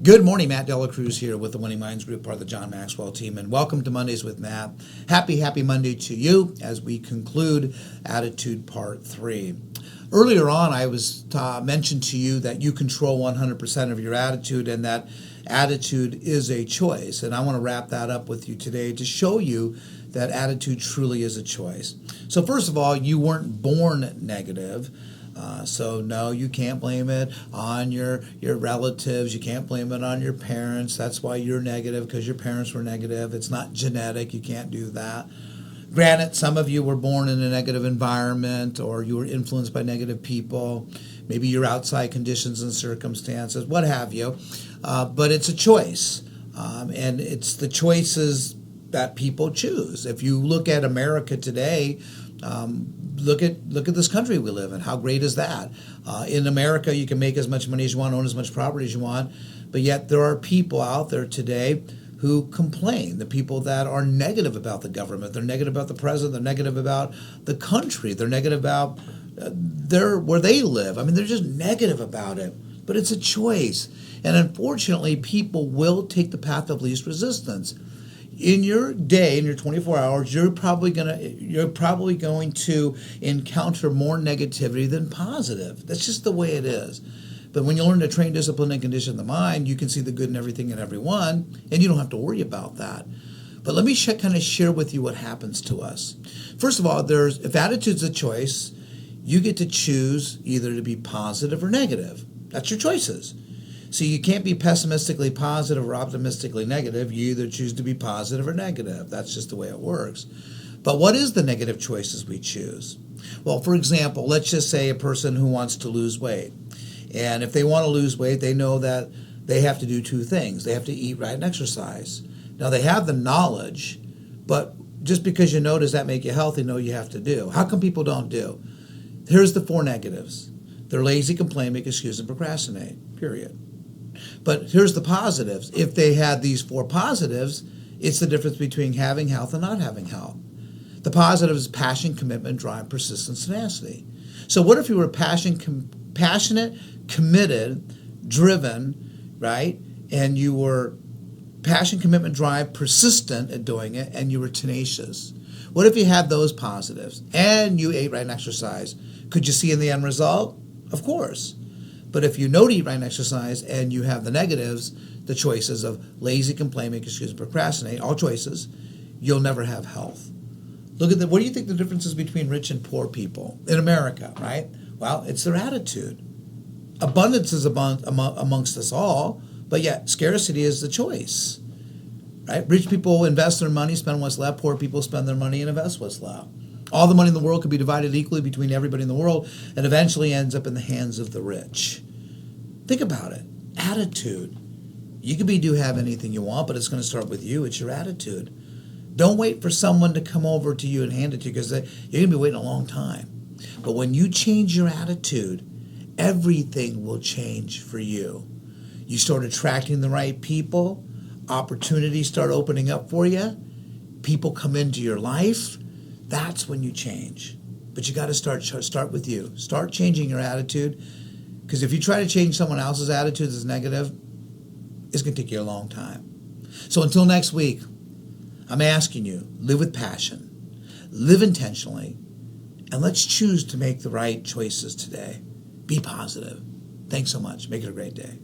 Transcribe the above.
Good morning, Matt Dela Cruz here with the Winning Minds Group, part of the John Maxwell team, and welcome to Mondays with Matt. Happy Monday to you as we conclude Attitude Part 3. Earlier on, I was mentioned to you that you control 100% of your attitude and that attitude is a choice. And I want to wrap that up with you today to show you that attitude truly is a choice. So first of all, you weren't born negative. So no, you can't blame it on your relatives. You can't blame it on your parents. That's why you're negative, because your parents were negative. It's not genetic. You can't do that. Granted, some of you were born in a negative environment or you were influenced by negative people. Maybe your outside conditions and circumstances, what have you. But it's a choice. And it's the choices that people choose. If you look at America today, look at this country we live in. How great is that? In America, you can make as much money as you want, own as much property as you want, but yet there are people out there today who complain. The people that are negative about the government, they're negative about the president, they're negative about the country, they're negative about where they live. I mean, they're just negative about it. But it's a choice, and unfortunately, people will take the path of least resistance. In your day, in your 24 hours, you're probably going to encounter more negativity than positive. That's just the way it is. But when you learn to train, discipline, and condition the mind, you can see the good in everything and everyone, and you don't have to worry about that. But let me kind of share with you what happens to us. First of all, if attitude's a choice, you get to choose either to be positive or negative. That's your choices. So you can't be pessimistically positive or optimistically negative. You either choose to be positive or negative. That's just the way it works. But what is the negative choices we choose? Well, for example, let's just say a person who wants to lose weight. And if they want to lose weight, they know that they have to do two things. They have to eat right and exercise. Now, they have the knowledge, but just because you know, does that make you healthy? No, you have to do. How come people don't do? Here's the four negatives. They're lazy, complain, make excuses, and procrastinate, period. But here's the positives. If they had these four positives, it's the difference between having health and not having health. The positive is passion, commitment, drive, persistence, tenacity. So what if you were passionate, committed, driven, right? And you were passion, commitment, drive, persistent at doing it, and you were tenacious. What if you had those positives and you ate right and exercise? Could you see in the end result? Of course. But if you know to eat right and exercise and you have the negatives, the choices of lazy, complain, make excuses, procrastinate, all choices, you'll never have health. Look at what do you think the difference is between rich and poor people in America, right? Well, it's their attitude. Abundance is amongst us all, but yet scarcity is the choice, right? Rich people invest their money, spend what's left. Poor people spend their money and invest what's left. All the money in the world could be divided equally between everybody in the world and eventually ends up in the hands of the rich. Think about it. Attitude. You could have anything you want, but it's going to start with you. It's your attitude. Don't wait for someone to come over to you and hand it to you, because you're going to be waiting a long time. But when you change your attitude, everything will change for you. You start attracting the right people. Opportunities start opening up for you. People come into your life. That's when you change. But you got to start with you. Start changing your attitude, because if you try to change someone else's attitude that's negative, it's going to take you a long time. So until next week, I'm asking you, live with passion, live intentionally, and let's choose to make the right choices today. Be positive. Thanks so much. Make it a great day.